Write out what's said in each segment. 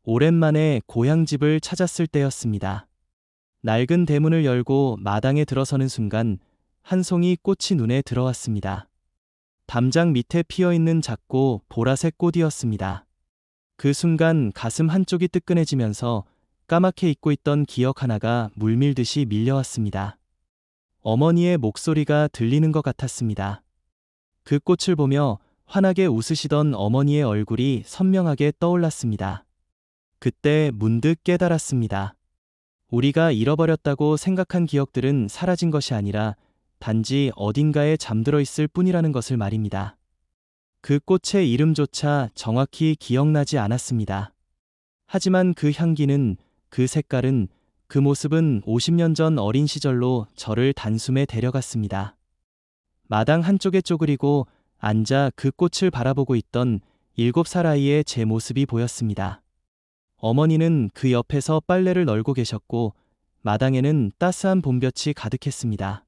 오랜만에 고향집을 찾았을 때였습니다. 낡은 대문을 열고 마당에 들어서는 순간 한 송이 꽃이 눈에 들어왔습니다. 담장 밑에 피어있는 작고 보라색 꽃이었습니다. 그 순간 가슴 한쪽이 뜨끈해지면서 까맣게 잊고 있던 기억 하나가 물밀듯이 밀려왔습니다. 어머니의 목소리가 들리는 것 같았습니다. 그 꽃을 보며 환하게 웃으시던 어머니의 얼굴이 선명하게 떠올랐습니다. 그때 문득 깨달았습니다. 우리가 잃어버렸다고 생각한 기억들은 사라진 것이 아니라 단지 어딘가에 잠들어 있을 뿐이라는 것을 말입니다. 그 꽃의 이름조차 정확히 기억나지 않았습니다. 하지만 그 향기는, 그 색깔은, 그 모습은 50년 전 어린 시절로 저를 단숨에 데려갔습니다. 마당 한쪽에 쪼그리고 앉아 그 꽃을 바라보고 있던 7살 아이의 제 모습이 보였습니다. 어머니는 그 옆에서 빨래를 널고 계셨고 마당에는 따스한 봄볕이 가득했습니다.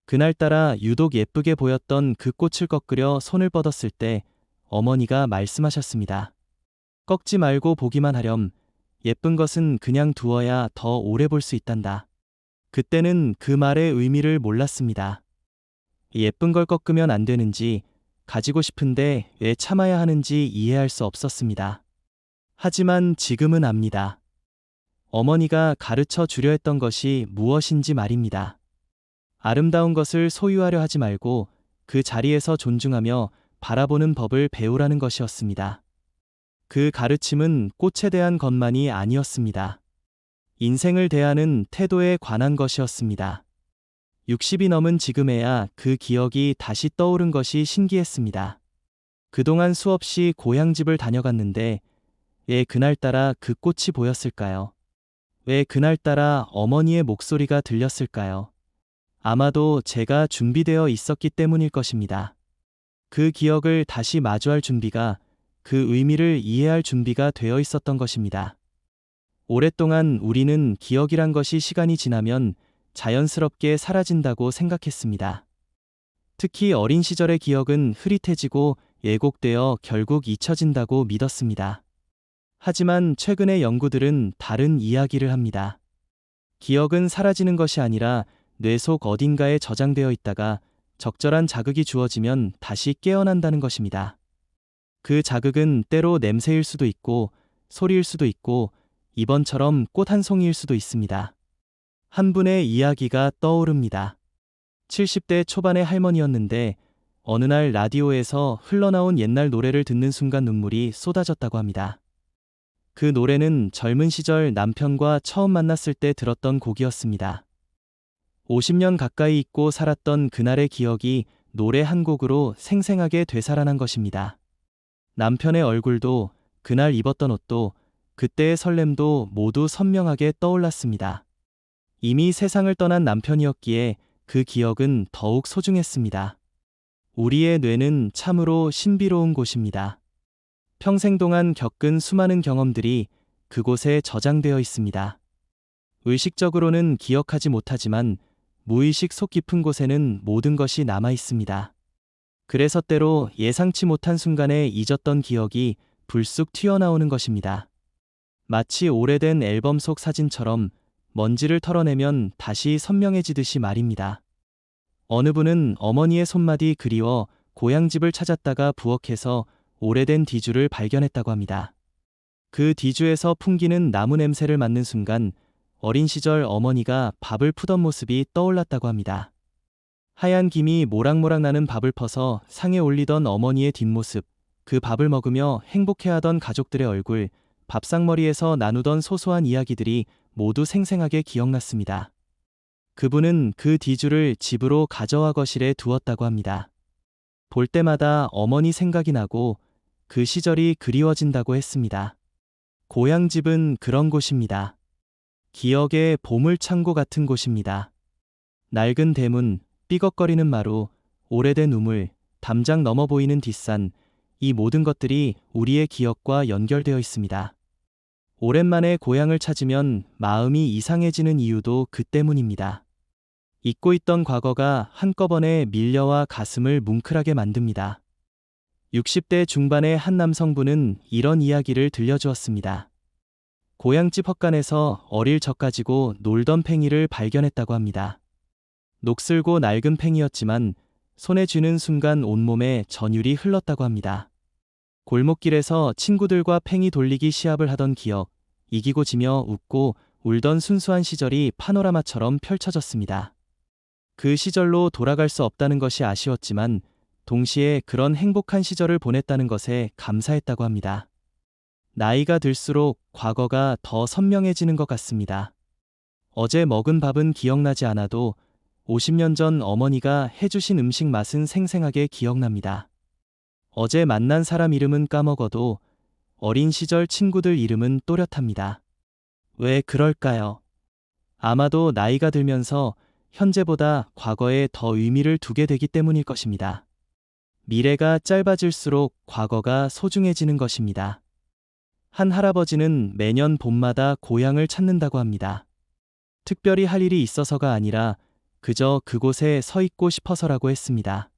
그날따라 유독 예쁘게 보였던 그 꽃을 꺾으려 손을 뻗었을 때 어머니가 말씀하셨습니다. 꺾지 말고 보기만 하렴. 예쁜 것은 그냥 두어야 더 오래 볼 수 있단다. 그때는 그 말의 의미를 몰랐습니다. 예쁜 걸 꺾으면 안 되는지, 가지고 싶은데 왜 참아야 하는지 이해할 수 없었습니다. 하지만 지금은 압니다. 어머니가 가르쳐 주려 했던 것이 무엇인지 말입니다. 아름다운 것을 소유하려 하지 말고 그 자리에서 존중하며 바라보는 법을 배우라는 것이었습니다. 그 가르침은 꽃에 대한 것만이 아니었습니다. 인생을 대하는 태도에 관한 것이었습니다. 60이 넘은 지금에야 그 기억이 다시 떠오른 것이 신기했습니다. 그동안 수없이 고향집을 다녀갔는데 왜 그날따라 그 꽃이 보였을까요? 왜 그날따라 어머니의 목소리가 들렸을까요? 아마도 제가 준비되어 있었기 때문일 것입니다. 그 기억을 다시 마주할 준비가, 그 의미를 이해할 준비가 되어 있었던 것입니다. 오랫동안 우리는 기억이란 것이 시간이 지나면 자연스럽게 사라진다고 생각했습니다. 특히 어린 시절의 기억은 흐릿해지고 왜곡되어 결국 잊혀진다고 믿었습니다. 하지만 최근의 연구들은 다른 이야기를 합니다. 기억은 사라지는 것이 아니라 뇌 속 어딘가에 저장되어 있다가 적절한 자극이 주어지면 다시 깨어난다는 것입니다. 그 자극은 때로 냄새일 수도 있고, 소리일 수도 있고, 이번처럼 꽃 한 송이일 수도 있습니다. 한 분의 이야기가 떠오릅니다. 70대 초반의 할머니였는데 어느 날 라디오에서 흘러나온 옛날 노래를 듣는 순간 눈물이 쏟아졌다고 합니다. 그 노래는 젊은 시절 남편과 처음 만났을 때 들었던 곡이었습니다. 50년 가까이 잊고 살았던 그날의 기억이 노래 한 곡으로 생생하게 되살아난 것입니다. 남편의 얼굴도, 그날 입었던 옷도, 그때의 설렘도 모두 선명하게 떠올랐습니다. 이미 세상을 떠난 남편이었기에 그 기억은 더욱 소중했습니다. 우리의 뇌는 참으로 신비로운 곳입니다. 평생 동안 겪은 수많은 경험들이 그곳에 저장되어 있습니다. 의식적으로는 기억하지 못하지만 무의식 속 깊은 곳에는 모든 것이 남아 있습니다. 그래서 때로 예상치 못한 순간에 잊었던 기억이 불쑥 튀어나오는 것입니다. 마치 오래된 앨범 속 사진처럼 먼지를 털어내면 다시 선명해지듯이 말입니다. 어느 분은 어머니의 손맛이 그리워 고향집을 찾았다가 부엌에서 오래된 디주를 발견했다고 합니다. 그 디주에서 풍기는 나무 냄새를 맡는 순간 어린 시절 어머니가 밥을 푸던 모습이 떠올랐다고 합니다. 하얀 김이 모락모락 나는 밥을 퍼서 상에 올리던 어머니의 뒷모습, 그 밥을 먹으며 행복해하던 가족들의 얼굴, 밥상머리에서 나누던 소소한 이야기들이 모두 생생하게 기억났습니다. 그분은 그 디주를 집으로 가져와 거실에 두었다고 합니다. 볼 때마다 어머니 생각이 나고 그 시절이 그리워진다고 했습니다. 고향집은 그런 곳입니다. 기억의 보물창고 같은 곳입니다. 낡은 대문, 삐걱거리는 마루, 오래된 우물, 담장 넘어 보이는 뒷산, 이 모든 것들이 우리의 기억과 연결되어 있습니다. 오랜만에 고향을 찾으면 마음이 이상해지는 이유도 그 때문입니다. 잊고 있던 과거가 한꺼번에 밀려와 가슴을 뭉클하게 만듭니다. 60대 중반의 한 남성분은 이런 이야기를 들려주었습니다. 고향집 헛간에서 어릴 적 가지고 놀던 팽이를 발견했다고 합니다. 녹슬고 낡은 팽이였지만 손에 쥐는 순간 온몸에 전율이 흘렀다고 합니다. 골목길에서 친구들과 팽이 돌리기 시합을 하던 기억, 이기고 지며 웃고 울던 순수한 시절이 파노라마처럼 펼쳐졌습니다. 그 시절로 돌아갈 수 없다는 것이 아쉬웠지만 동시에 그런 행복한 시절을 보냈다는 것에 감사했다고 합니다. 나이가 들수록 과거가 더 선명해지는 것 같습니다. 어제 먹은 밥은 기억나지 않아도 50년 전 어머니가 해주신 음식 맛은 생생하게 기억납니다. 어제 만난 사람 이름은 까먹어도 어린 시절 친구들 이름은 또렷합니다. 왜 그럴까요? 아마도 나이가 들면서 현재보다 과거에 더 의미를 두게 되기 때문일 것입니다. 미래가 짧아질수록 과거가 소중해지는 것입니다. 한 할아버지는 매년 봄마다 고향을 찾는다고 합니다. 특별히 할 일이 있어서가 아니라 그저 그곳에 서 있고 싶어서라고 했습니다.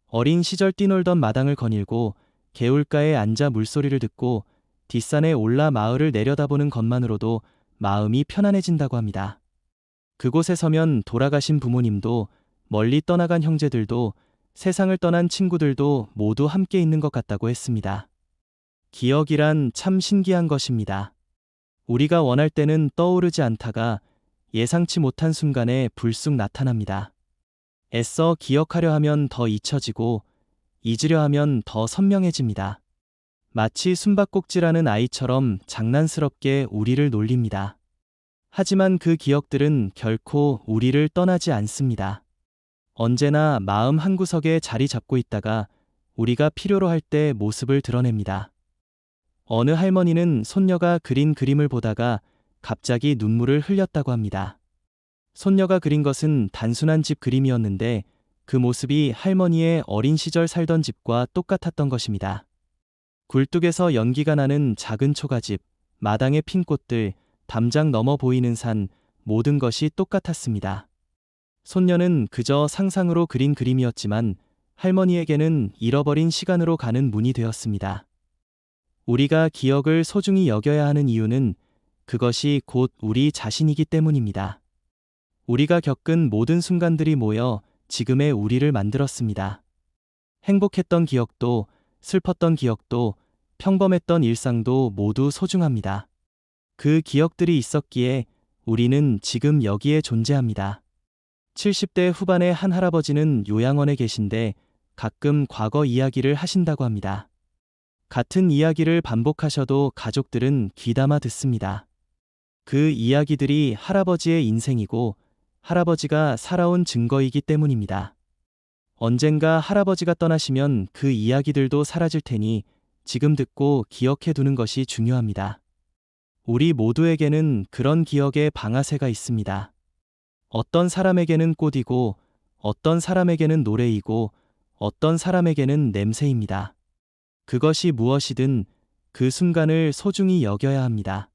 어린 시절 뛰놀던 마당을 거닐고 개울가에 앉아 물소리를 듣고 뒷산에 올라 마을을 내려다보는 것만으로도 마음이 편안해진다고 합니다. 그곳에 서면 돌아가신 부모님도 멀리 떠나간 형제들도 세상을 떠난 친구들도 모두 함께 있는 것 같다고 했습니다. 기억이란 참 신기한 것입니다. 우리가 원할 때는 떠오르지 않다가 예상치 못한 순간에 불쑥 나타납니다. 애써 기억하려 하면 더 잊혀지고 잊으려 하면 더 선명해집니다. 마치 숨바꼭질하는 아이처럼 장난스럽게 우리를 놀립니다. 하지만 그 기억들은 결코 우리를 떠나지 않습니다. 언제나 마음 한구석에 자리 잡고 있다가 우리가 필요로 할 때 모습을 드러냅니다. 어느 할머니는 손녀가 그린 그림을 보다가 갑자기 눈물을 흘렸다고 합니다. 손녀가 그린 것은 단순한 집 그림이었는데 그 모습이 할머니의 어린 시절 살던 집과 똑같았던 것입니다. 굴뚝에서 연기가 나는 작은 초가집, 마당의 핀 꽃들, 담장 넘어 보이는 산, 모든 것이 똑같았습니다. 손녀는 그저 상상으로 그린 그림이었지만 할머니에게는 잃어버린 시간으로 가는 문이 되었습니다. 우리가 기억을 소중히 여겨야 하는 이유는 그것이 곧 우리 자신이기 때문입니다. 우리가 겪은 모든 순간들이 모여 지금의 우리를 만들었습니다. 행복했던 기억도, 슬펐던 기억도, 평범했던 일상도 모두 소중합니다. 그 기억들이 있었기에 우리는 지금 여기에 존재합니다. 70대 후반의 한 할아버지는 요양원에 계신데 가끔 과거 이야기를 하신다고 합니다. 같은 이야기를 반복하셔도 가족들은 귀담아 듣습니다. 그 이야기들이 할아버지의 인생이고 할아버지가 살아온 증거이기 때문입니다. 언젠가 할아버지가 떠나시면 그 이야기들도 사라질 테니 지금 듣고 기억해 두는 것이 중요합니다. 우리 모두에게는 그런 기억의 방아쇠가 있습니다. 어떤 사람에게는 꽃이고, 어떤 사람에게는 노래이고, 어떤 사람에게는 냄새입니다. 그것이 무엇이든 그 순간을 소중히 여겨야 합니다.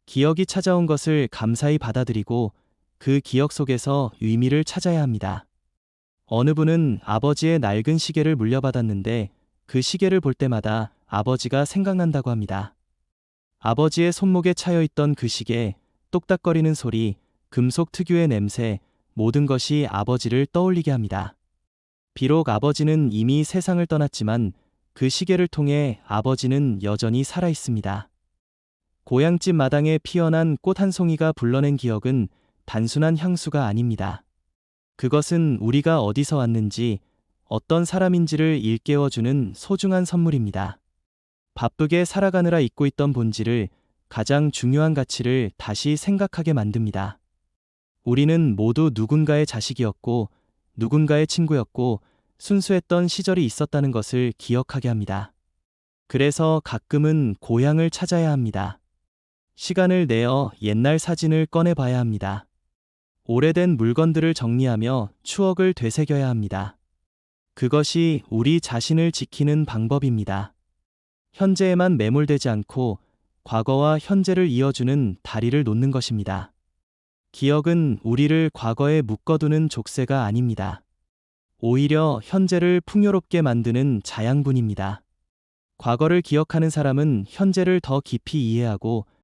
기억이 찾아온 것을 감사히 받아들이고 그 기억 속에서 의미를 찾아야 합니다. 어느 분은 아버지의 낡은 시계를 물려받았는데 그 시계를 볼 때마다 아버지가 생각난다고 합니다. 아버지의 손목에 차여있던 그 시계, 똑딱거리는 소리, 금속 특유의 냄새, 모든 것이 아버지를 떠올리게 합니다. 비록 아버지는 이미 세상을 떠났지만 그 시계를 통해 아버지는 여전히 살아 있습니다. 고향집 마당에 피어난 꽃 한 송이가 불러낸 기억은 단순한 향수가 아닙니다. 그것은 우리가 어디서 왔는지, 어떤 사람인지를 일깨워주는 소중한 선물입니다. 바쁘게 살아가느라 잊고 있던 본질을, 가장 중요한 가치를 다시 생각하게 만듭니다. 우리는 모두 누군가의 자식이었고, 누군가의 친구였고, 순수했던 시절이 있었다는 것을 기억하게 합니다. 그래서 가끔은 고향을 찾아야 합니다. 시간을 내어 옛날 사진을 꺼내봐야 합니다. 오래된 물건들을 정리하며 추억을 되새겨야 합니다. 그것이 우리 자신을 지키는 방법입니다. 현재에만 매몰되지 않고 과거와 현재를 이어주는 다리를 놓는 것입니다. 기억은 우리를 과거에 묶어두는 족쇄가 아닙니다. 오히려 현재를 풍요롭게 만드는 자양분입니다. 과거를 기억하는 사람은 현재를 더 깊이 이해하고